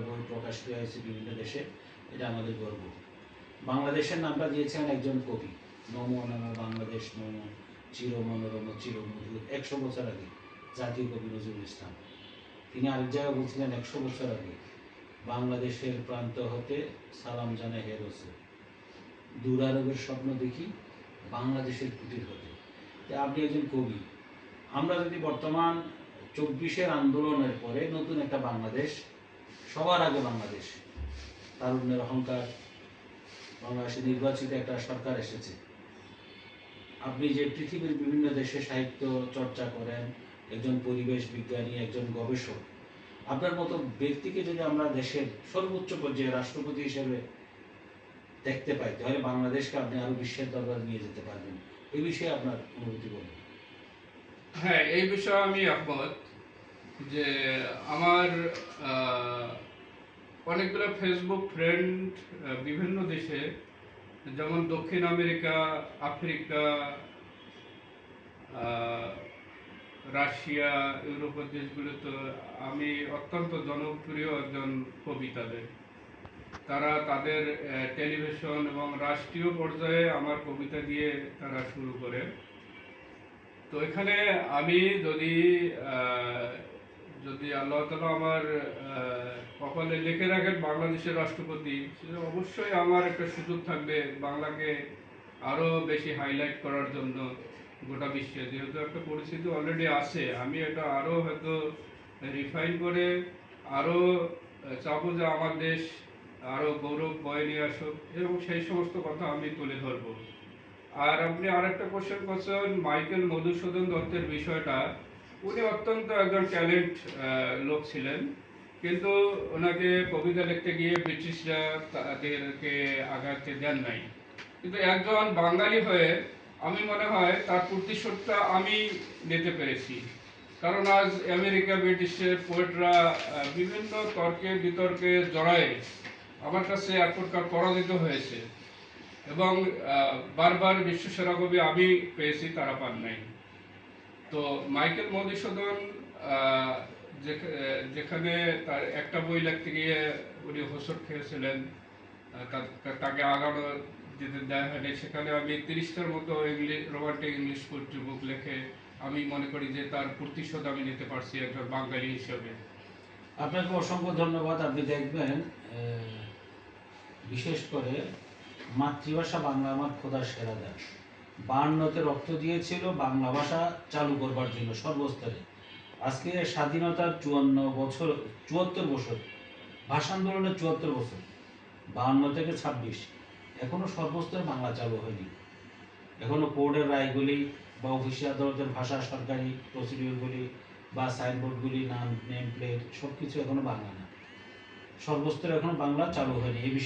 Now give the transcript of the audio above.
বই প্রকাশিত হয়েছে বিভিন্ন দেশে, এটা আমাদের গর্ব। বাংলাদেশের নামটা দিয়েছেন একজন কবি, নমো নমো বাংলাদেশ নমো, চির মনোরম চির মধুর, 100 বছর আগে জাতীয় কবি নজরুল ইসলাম। তিনি আরেক জায়গায় বলছিলেন 100 বছর আগে, বাংলাদেশের প্রান্ত হতে সালাম জানাই হে রসুল, দূর আরবের স্বপ্ন দেখি বাংলাদেশের কুটির হতে। আপনি একজন কবি, আমরা যদি বর্তমান 24-এর আন্দোলনের পরে নতুন একটা বাংলাদেশ, সবার আগে বাংলাদেশ, তারুণ্যের অহংকার, বাংলাদেশে নির্বাচিত একটা সরকার এসেছে। আপনি যে পৃথিবীর বিভিন্ন দেশে সাহিত্য চর্চা করেন, একজন পরিবেশ বিজ্ঞানী, একজন গবেষক, আপনার মতো ব্যক্তিকে যদি আমরা দেশের সর্বোচ্চ পর্যায়ে রাষ্ট্রপতি হিসেবে দেখতে পাই, তাহলে বাংলাদেশকে আপনি আরো বিশ্বের দরবারে নিয়ে যেতে পারবেন। এই বিষয়ে আপনার অনুভূতি বলুন। হ্যাঁ, এই বিষয়ে আমি একমত যে আমার অনেকগুলো ফেসবুক ফ্রেন্ড বিভিন্ন দেশে, যেমন দক্ষিণ আমেরিকা, আফ্রিকা, রাশিয়া, ইউরোপের দেশগুলোতে আমি অত্যন্ত জনপ্রিয় একজন কবি। তারা তাদের টেলিভিশন এবং রাষ্ট্রীয় পর্যায়ে আমার কবিতা দিয়ে তারা শুরু করে। তো এখানে আমি যদি যদি আল্লাহ তাআলা আমার কপালে লিখে রাখেন বাংলাদেশের রাষ্ট্রপতি, সেটা অবশ্যই আমার একটা সুযোগ থাকবে বাংলাকে আরও বেশি হাইলাইট করার জন্য গোটা বিশ্বে। যেহেতু একটা পরিস্থিতি অলরেডি আছে, আমি এটা আরও হয়তো রিফাইন করে আরও চাবো যে আমার দেশ আরও গৌরব বয়ে নিয়ে আসুক, এবং সেই সমস্ত কথা আমি তুলে ধরবো। আর আপনি আরেকটা কোশ্চেন করছেন মাইকেল মধুসূদন দত্তের বিষয়টা। উনি অত্যন্ত একজন ট্যালেন্ট লোক ছিলেন, কিন্তু ওনাকে কবিতা লিখতে গিয়ে ব্রিটিশরা তাদেরকে আগাতে দেন নাই। কিন্তু একজন বাঙালি হয়ে আমি মনে হয় তার প্রতিশোধটা আমি নিতে পেরেছি। কারণ আজ আমেরিকা, ব্রিটিশের পোয়েটরা বিভিন্ন তর্কে বিতর্কে জড়ায় আমার কাছে এক প্রকার পরাজিত হয়েছে, এবং বারবার বিশ্বসেরা কবি আমি পেয়েছি, তারা পান নাই। তো মাইকেল মধুসূদন যেখানে তার একটা বই লিখতে গিয়ে উনি হোঁচট খেয়েছিলেন, তাকে আগানো যেতে দেওয়া হয়নি, সেখানে আমি 30টার মতো রোমান্টিক ইংলিশ পোয়েট্রি বুক লিখে আমি মনে করি যে তার প্রতিশোধ আমি নিতে পারছি একজন বাঙালি হিসেবে। আপনাকে অসংখ্য ধন্যবাদ। আপনি দেখবেন, বিশেষ করে মাতৃভাষা বাংলা আমার খোদার সেরা দান। 52তে রক্ত দিয়েছিল বাংলা ভাষা চালু করবার জন্য সর্বস্তরে। আজকে স্বাধীনতার 74 বছর, ভাষা আন্দোলনের 74 বছর, 52 থেকে 26, এখনো সর্বস্তরে বাংলা চালু হয়নি। এখনো কোর্টের রায়গুলি বা অফিসি আদালতের ভাষা, সরকারি প্রসিডিউরগুলি বা সাইনবোর্ডগুলি, নাম, নেম প্লেট, সব কিছু এখনো বাংলা না। সর্বস্তরে এখনো বাংলা চালু হয়নি। এই বিষয়ে